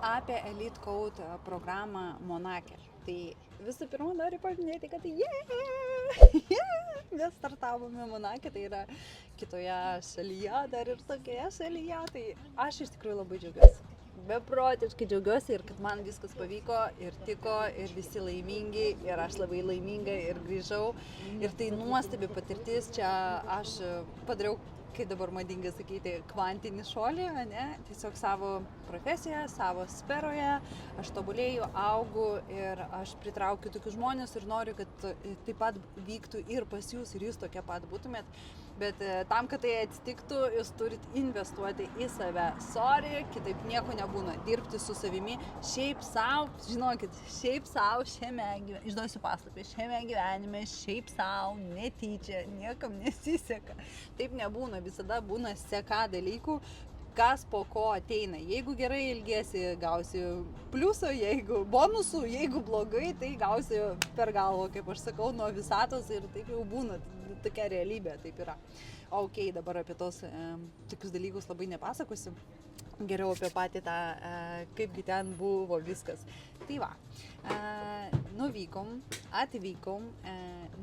apie Elite Code programą Monake. Tai visų pirma noriu paminėti, kad mes startavome Monake, tai yra kitoje šalyje, dar ir tokioje šalyje, tai aš iš tikrųjų labai džiaugiuosi. Beprotiškai džiaugiuosi ir kad man viskas pavyko ir tiko ir visi laimingi ir aš labai laiminga ir grįžau ir tai nuostabi patirtis, čia aš padariau, kaip dabar madinga sakyti, kvantinį šuolį, ne? Tiesiog savo profesijoje, savo sferoje, aš tobulėju, augu ir aš pritraukiu tokius žmonės ir noriu, kad taip pat vyktų ir pas jūs ir jūs tokie pat būtumėt. Bet tam, kad tai atsitiktų, jūs turit investuoti į save. Sorry, kitaip nieko nebūna. Dirbti su savimi šiaip savo, žinokit, šiaip savo šiame gyvenime, išduosiu paslapį, šiame gyvenime šiaip savo, netyčia, niekam nesiseka. Taip nebūna, visada būna seka dalykų, kas po ko ateina. Jeigu gerai ilgiesi, gausi pliusą, jeigu bonusų, jeigu blogai, tai gausi per galvą, kaip aš sakau, nuo visatos ir taip jau būna. Tokia realybė, taip yra. Ok, dabar apie tos tokius dalykus labai nepasakosiu. Geriau apie patį tą, kaipgi ten buvo viskas. Tai va, atvykom,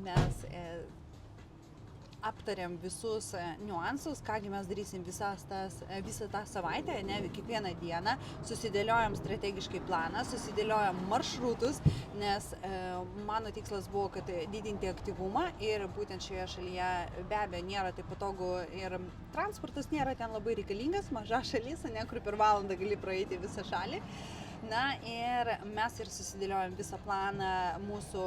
mes aptariam visus niuansus, kągi mes darysim visą tą savaitę, ne, kiekvieną dieną, susidėliojam strategiškai planą, susidėliojam maršrutus, nes mano tikslas buvo, kad didinti aktyvumą ir būtent šioje šalyje be abejo nėra taip patogu ir transportas nėra ten labai reikalingas, maža šalis, ne, kur per valandą gali praeiti visą šalį. Na ir mes ir susidėliojam visą planą mūsų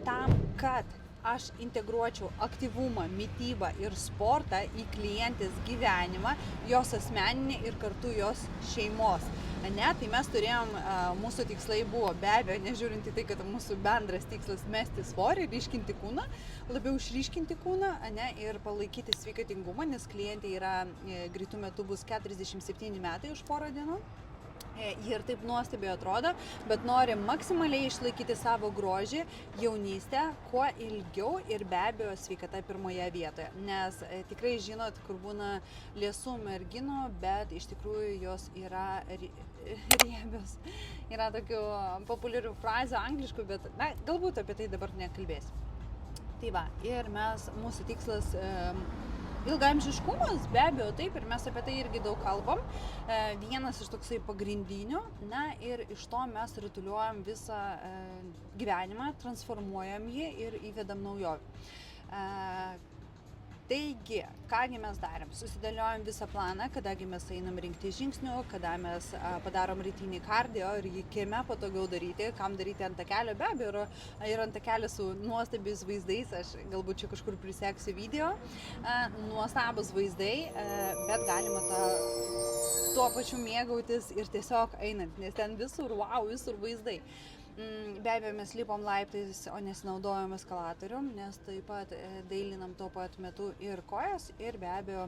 tam, kad aš integruočiau aktyvumą, mitybą ir sportą į klientės gyvenimą, jos asmeninį ir kartu jos šeimos. Ne, tai mes turėjom, mūsų tikslai buvo be abejo, nežiūrint į tai, kad mūsų bendras tikslas mesti svorį, ryškinti kūną, labiau išryškinti kūną, ne, ir palaikyti sveikatingumą, nes klientė yra greitų metų bus 47 metai už porą dienų. Ir taip nuostabiai atrodo, bet nori maksimaliai išlaikyti savo grožį, jaunystę, kuo ilgiau ir be abejo sveikata pirmoje vietoje. Nes tikrai žinot, kur būna liesų merginų, bet iš tikrųjų jos yra riebios. Yra tokių populiarių frazių angliškų, bet na, galbūt apie tai dabar nekalbėsim. Tai va, ir mūsų tikslas ilgaamžiškumas, be abejo, taip, ir mes apie tai irgi daug kalbam. Vienas iš toksai pagrindinių, na ir iš to mes rutuliuojam visą gyvenimą, transformuojam jį ir įvedam naujovių. Taigi, kągi mes darėm? Susidėliojom visą planą, kadangi mes einam rinkti žingsnių, kada mes padarom rytinį kardio ir jį kieme patogiau daryti, kam daryti ant takelio, be abejo, ir ant takelio su nuostabiais vaizdais, aš galbūt čia kažkur priseksiu video, nuostabus vaizdai, bet galima tuo pačiu mėgautis ir tiesiog einant, nes ten visur, wow, visur vaizdai. Be abejo, mes lipom laiptais, o nesinaudojom eskalatorium, nes taip pat dailinam tuo pat metu ir kojas ir be abejo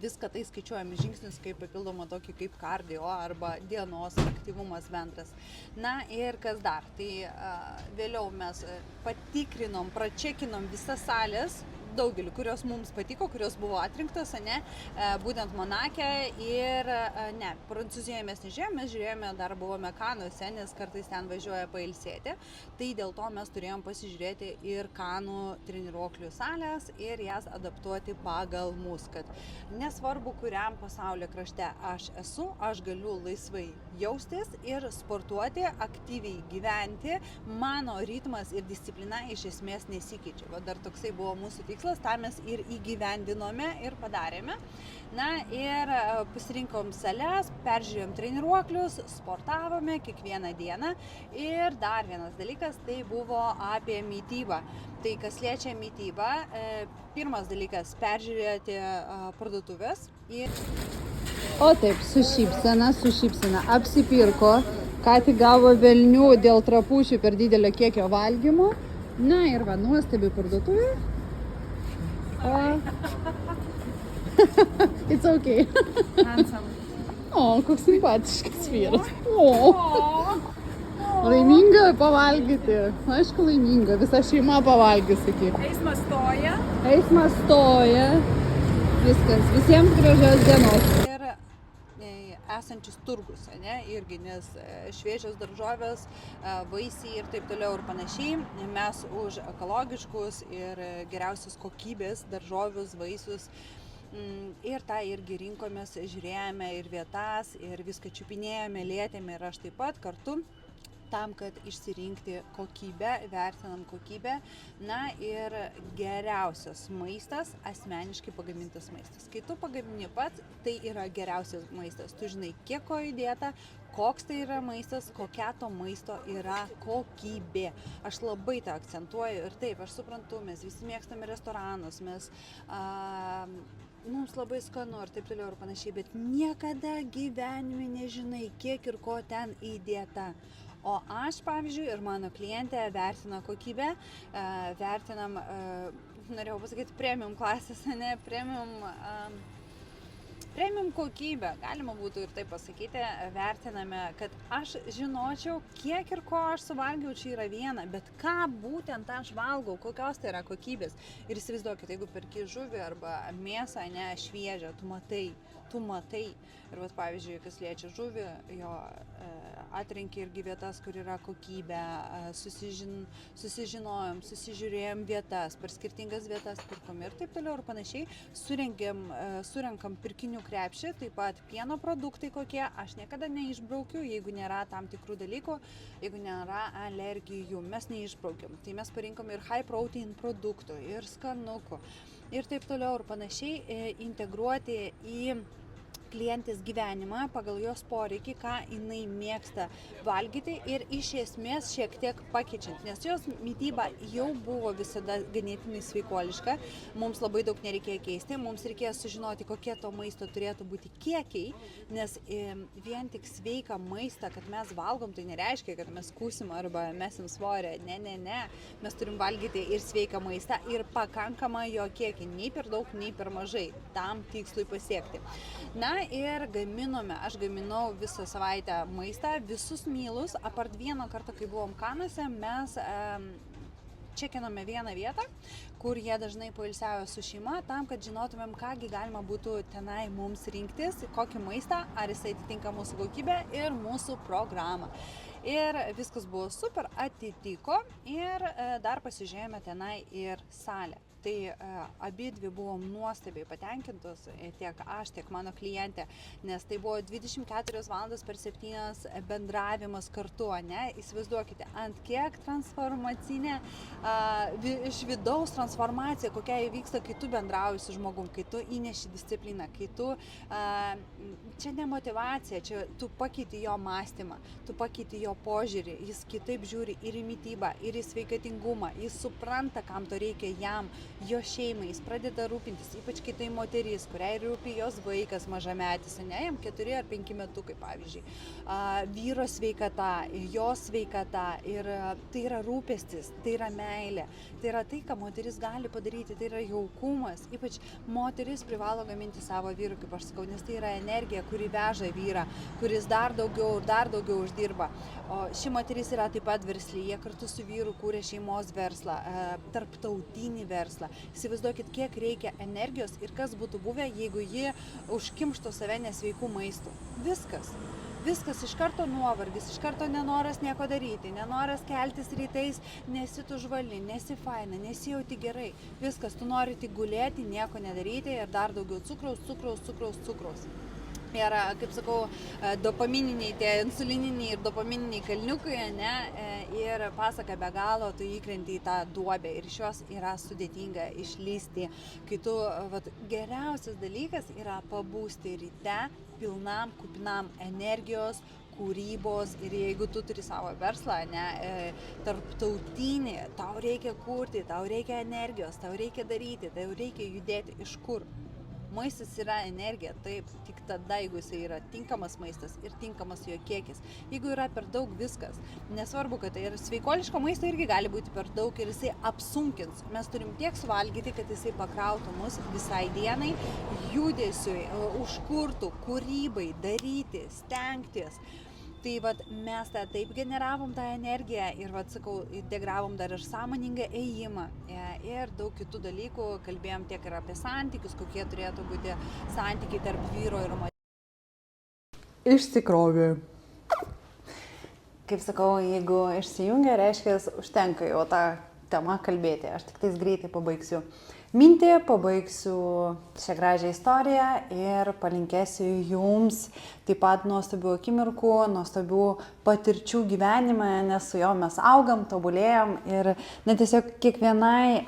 viską tai skaičiuojam žingsnius kaip papildomą tokį kaip kardio arba dienos aktyvumas bendras. Na ir kas dar, tai vėliau mes patikrinom, pračekinom visas salės, daugelį, kurios mums patiko, kurios buvo atrinktos, ne, būtent Monake ir ne, Prancūzijoje mes nežiūrėjome, mes žiūrėjome, dar buvome Kanuose, nes kartais ten važiuoja pailsėti, tai dėl to mes turėjom pasižiūrėti ir Kanų treniruoklių salės ir jas adaptuoti pagal mus, kad nesvarbu, kuriam pasaulio krašte aš esu, aš galiu laisvai jaustis ir sportuoti, aktyviai gyventi, mano ritmas ir disciplina iš esmės nesikeičia. Va, dar toksai buvo mūsų tikslas, tą mes ir įgyvendinome ir padarėme. Na ir pasirinkom sales, peržiūrėjom treniruoklius, sportavome kiekvieną dieną ir dar vienas dalykas, tai buvo apie mitybą. Tai kas liečia mitybą, pirmas dalykas peržiūrėti parduotuvės. O taip, su šypsena, apsipirko, ką tik gavo velnių dėl trapušių per didelio kiekio valgymo. Na ir va, nuostabi parduotuvė. It's okay. Handsome. O, koks simpatiškas vyras. O, laiminga pavalgyti. Aišku, laiminga. Visa šeima pavalgys iki. Eismas stoja. Viskas. Visiems gražios dienos. Ir esančius turgus, ne, irgi, nes šviežios daržovės, vaisiai ir taip toliau ir panašiai. Mes už ekologiškus ir geriausios kokybės daržovius, vaisius. Ir tą irgi rinkomės, žiūrėjome ir vietas, ir viską čiupinėjome, lietėme ir aš taip pat kartu, tam, kad išsirinkti kokybę, vertinam kokybę. Na ir geriausias maistas, asmeniškai pagamintas maistas. Kai tu pagamini pats, tai yra geriausias maistas. Tu žinai, kiek ko įdėta, koks tai yra maistas, kokia to maisto yra kokybė. Aš labai tą akcentuoju ir taip, aš suprantu, mes visi mėgstame restoranus, mums labai skanu ir taip toliau ir panašiai, bet niekada gyvenime nežinai, kiek ir ko ten įdėta. O aš, pavyzdžiui, ir mano klientė vertina kokybę, vertinam, norėjau pasakyti, premium klasės, ne, premium kokybę, galima būtų ir taip pasakyti, vertiname, kad aš žinočiau, kiek ir ko aš suvalgiau, čia yra viena, bet ką būtent aš valgau, kokios tai yra kokybės. Ir įsivaizduokit, jeigu perki žuvį arba mėsą, ne, šviežią, tu matai. Ir vat, pavyzdžiui, kas liečia žuvį, jo atrenki irgi vietas, kur yra kokybė, susižinojom, susižiūrėjom vietas, per skirtingas vietas pirkom ir taip toliau ir panašiai. Surenkam pirkinių krepšį, taip pat pieno produktai kokie, aš niekada neišbraukiu, jeigu nėra tam tikrų dalykų, jeigu nėra alergijų, mes neišbraukiam. Tai mes parinkom ir high protein produktų, ir skanukų, ir taip toliau ir panašiai, integruoti į klientės gyvenimą pagal jos poreikį, ką jinai mėgsta valgyti ir iš esmės šiek tiek pakeičiant, nes jos mityba jau buvo visada ganėtinai sveikuoliška, mums labai daug nereikėjo keisti, mums reikėjo sužinoti, kokie to maisto turėtų būti kiekiai, nes vien tik sveiką maistą, kad mes valgom, tai nereiškia, kad mes kūsim arba mesim svorį, ne, mes turim valgyti ir sveiką maistą ir pakankamą jo kiekį, nei per daug, nei per mažai, tam tikslui pasiekti. Na ir aš gaminau visą savaitę maistą, visus mylus, apart vieno karto, kai buvom Kanuose, mes čekinome vieną vietą, kur jie dažnai poilsiavo su šeima, tam, kad žinotumėm, kągi galima būtų tenai mums rinktis, kokį maistą, ar jisai atitinka mūsų kokybę ir mūsų programą. Ir viskas buvo super, atitiko ir dar pasižiūrėjome tenai ir salę. Tai abidvi buvom nuostabiai patenkintos, tiek aš, tiek mano klientė, nes tai buvo 24 valandas per 7 bendravimas kartu, ne? Įsivaizduokite, ant kiek transformacinė, iš vidaus transformacija, kokia įvyksta, kai tu bendrauji su žmogum, kai tu įneši discipliną, kai tu, čia ne motyvacija, čia tu pakeiti jo mąstymą, tu pakeiti jo požiūrį, jis kitaip žiūri ir į mitybą, ir į sveikatingumą, jis supranta, kam to reikia jam, jo šeimai, jis pradeda rūpintis, ypač kai tai moteris, kuriai rūpi jos vaikas mažametis, ne, jam 4 ar 5 metukai, pavyzdžiui, vyro sveikata, jos sveikata, ir tai yra rūpestis, tai yra meilė, tai yra tai, ką moteris gali padaryti, tai yra jaukumas, ypač moteris privalo gaminti savo vyrų, kaip aš sakau, nes tai yra energija, kuri veža vyrą, kuris dar daugiau uždirba. O ši moteris yra taip pat versli, jie kartu su vyru kūrė šeimos verslą, tarptautinį verslą. Įsivaizduokit, kiek reikia energijos ir kas būtų buvę, jeigu ji užkimšto save nesveikų maistų. Viskas iš karto nuovargis, iš karto nenoras nieko daryti, nenoras keltis rytais, nesi tu žvali, nesi faina, nesijauti gerai. Viskas, tu nori tik gulėti, nieko nedaryti ir dar daugiau cukraus. Ir, kaip sakau, dopamininiai, tie insulininiai ir dopamininiai kalniukai, ne, ir pasaka be galo, tu įkrenti į tą duobę ir iš jos yra sudėtinga išlysti. Kai tu, geriausias dalykas yra pabūsti ryte pilnam, kupinam energijos, kūrybos ir jeigu tu turi savo verslą, ne, tarptautinį, tau reikia kurti, tau reikia energijos, tau reikia daryti, tau reikia judėti iš kur. Maistas yra energija, taip, tik tada, jeigu jis yra tinkamas maistas ir tinkamas jo kiekis. Jeigu yra per daug viskas, nesvarbu, kad tai ir sveikoliško maisto irgi gali būti per daug ir jisai apsunkins. Mes turim tiek suvalgyti, kad jisai pakrautų mus visai dienai, judesiui, užkurtų, kūrybai, daryti, stengtis. Tai mes taip generavom tą energiją ir sakau, integravom dar ir sąmoningą ėjimą ir daug kitų dalykų, kalbėjom tiek ir apie santykius, kokie turėtų būti santykiai tarp vyro ir moters. išsikrovė. Kaip sakau, jeigu išsijungia, reiškia, užtenka jau tą temą kalbėti. Aš tik tais greitai pabaigsiu mintį, pabaigsiu šią gražią istoriją ir palinkėsiu jums taip pat nuostabių akimirkų, nuostabių patirčių gyvenime, nes su jo mes augam, tobulėjam ir tiesiog kiekvienai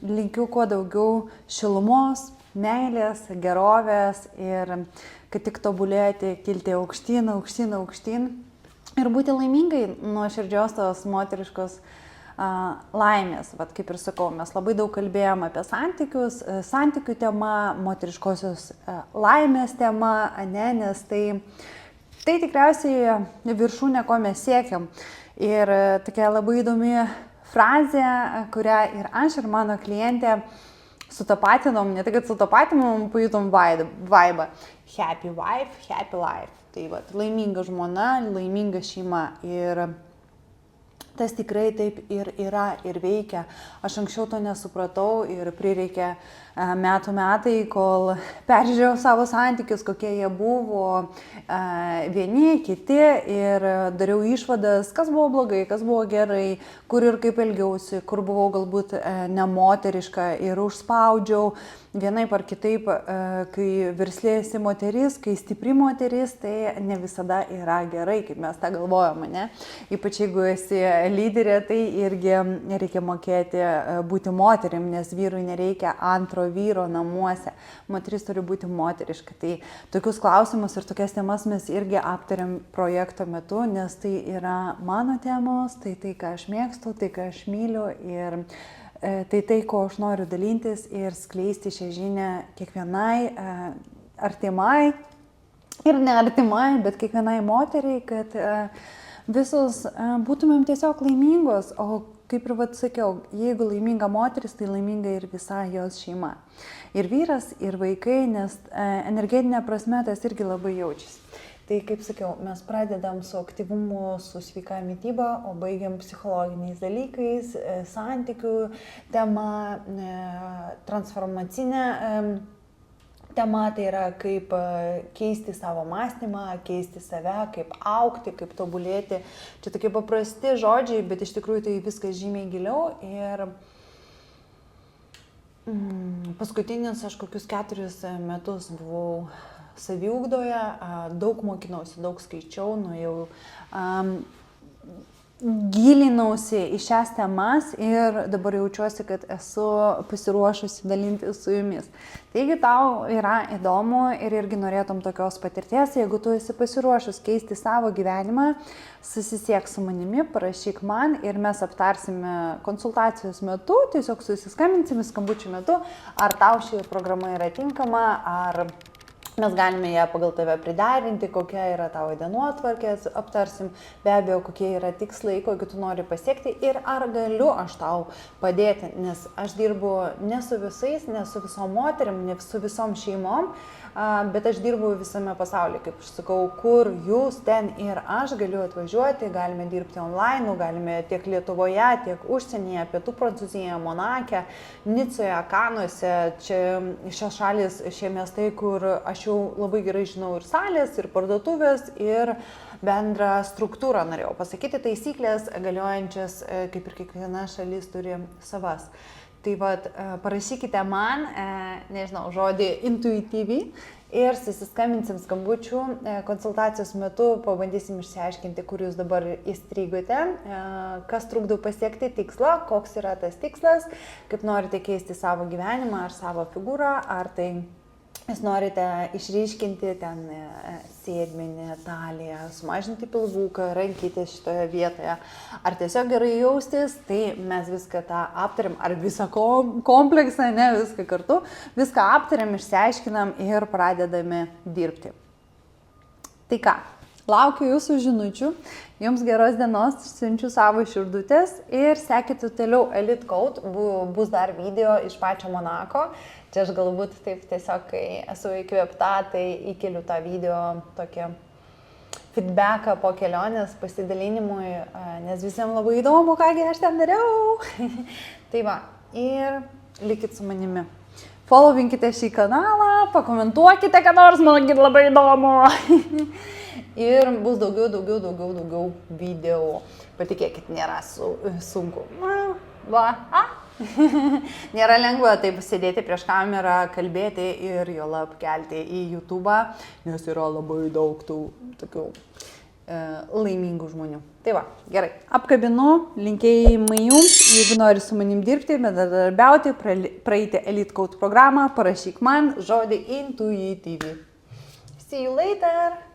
linkiu kuo daugiau šilumos, meilės, gerovės ir kad tik tobulėti, kilti aukštyn, aukštyn, aukštyn ir būti laimingai nuo širdžios tos moteriškos laimės. Vat kaip ir sakau, mes labai daug kalbėjom apie santykius, santykių tema, moteriškosios laimės tema, nes tai tikriausiai viršūnė, ko mes siekiam. Ir tokia labai įdomi frazė, kurią ir aš, ir mano klientė sutapatinom, ne tai, kad sutapatinom, pajutom vaibą. Happy wife, happy life. Tai va, laiminga žmona, laiminga šeima. Ir tas tikrai taip ir yra ir veikia. Aš anksčiau to nesupratau ir prireikė metai, kol peržiūrėjau savo santykius, kokie jie buvo vieni, kiti ir dariau išvadas, kas buvo blogai, kas buvo gerai, kur ir kaip elgiausi, kur buvau galbūt nemoteriška ir užspaudžiau. Vienaip ar kitaip, kai verslė esi moteris, kai stipri moteris, tai ne visada yra gerai, kaip mes tą galvojame, ne? Ypač jeigu esi lyderė, tai irgi reikia mokėti būti moterim, nes vyrui nereikia antro vyro namuose. Moteris turi būti moteriška. Tai tokius klausimus ir tokias temas mes irgi aptariam projekto metu, nes tai yra mano temos, tai, ką aš mėgstu, tai, ką aš myliu ir tai, ko aš noriu dalintis ir skleisti šią žinią kiekvienai artimai ir neartimai, bet kiekvienai moteriai, kad visos būtumėm tiesiog laimingos, o kaip ir sakiau, jeigu laiminga moteris, tai laiminga ir visa jos šeima. Ir vyras, ir vaikai, nes energetinė prasme tas irgi labai jaučiasi. Tai, kaip sakiau, mes pradedam su aktyvumu, su sveika mityba, o baigiam psichologiniais dalykais, santykių tema, transformacinė tema, tai yra kaip keisti savo mąstymą, keisti save, kaip augti, kaip tobulėti. Čia tokie paprasti žodžiai, bet iš tikrųjų tai viskas žymiai giliau. Ir paskutinius aš kokius 4 metus buvau saviugdoje, daug mokinausi, daug skaičiau, nuėjau, gilinausi į šias temas ir dabar jaučiuosi, kad esu pasiruošusi dalintis su jumis. Taigi tau yra įdomu ir irgi norėtum tokios patirties, jeigu tu esi pasiruošus keisti savo gyvenimą, susisiek su manimi, parašyk man ir mes aptarsime konsultacijos metu, tiesiog susiskambinsime skambučių metu, ar tau ši programa yra tinkama, ar mes galime ją pagal tave priderinti, kokia yra tavo dienotvarkė, aptarsim be abejo, kokie yra tikslai, kokį tu nori pasiekti ir ar galiu aš tau padėti, nes aš dirbu ne su visais, ne su visom moterim, ne su visom šeimom, bet aš dirbu visame pasaulyje, kaip aš sakau, kur jūs ten ir aš galiu atvažiuoti, galime dirbti online, galime tiek Lietuvoje, tiek užsienyje, Pietų Prancūzijoje, Monake, Nicoje, Kanuose, čia šios šalis, šie miestai, kur aš jau labai gerai žinau ir salės, ir parduotuvės, ir bendrą struktūrą norėjau pasakyti, taisyklės galiojančias, kaip ir kiekviena šalis turi savas. Tai vat, parašykite man, nežinau, žodį intuityviai ir susiskambinsim skambučių. Konsultacijos metu pabandysim išsiaiškinti, kur jūs dabar įstrigote, kas trukdo pasiekti tikslą, koks yra tas tikslas, kaip norite keisti savo gyvenimą ar savo figūrą, ar tai jūs norite išryškinti ten sėdmenį, taliją, sumažinti pilvuką, rankytės šitoje vietoje, ar tiesiog gerai jaustis, tai mes viską tą aptariam, ar visą kompleksą, ne viską kartu, viską aptariam, išsiaiškinam ir pradedame dirbti. Tai ką, laukiu jūsų žinučių, jums geros dienos, siunčiu savo širdutės ir sekite toliau Elite Code, bus dar video iš pačio Monako. Čia aš galbūt taip tiesiog, kai esu įkvėpta, tai įkeliu tą video tokį feedbacką po kelionės pasidalinimui, nes visiems labai įdomu, kągi aš ten dariau. Tai va, ir likit su manimi. Followinkite šį kanalą, pakomentuokite, ką nors, man labai įdomu. Ir bus daugiau video. Patikėkit, nėra sunku. Va. Nėra lengva taip sėdėti prieš kamerą, kalbėti ir jo lab kelti į YouTube, nes yra labai daug tų tokių laimingų žmonių. Tai va, gerai. Apkabinu, linkėjimai jums, jeigu nori su manim dirbti, bendradarbiauti, praeiti Elite Coach programą, parašyk man žodį intuityvi. See you later.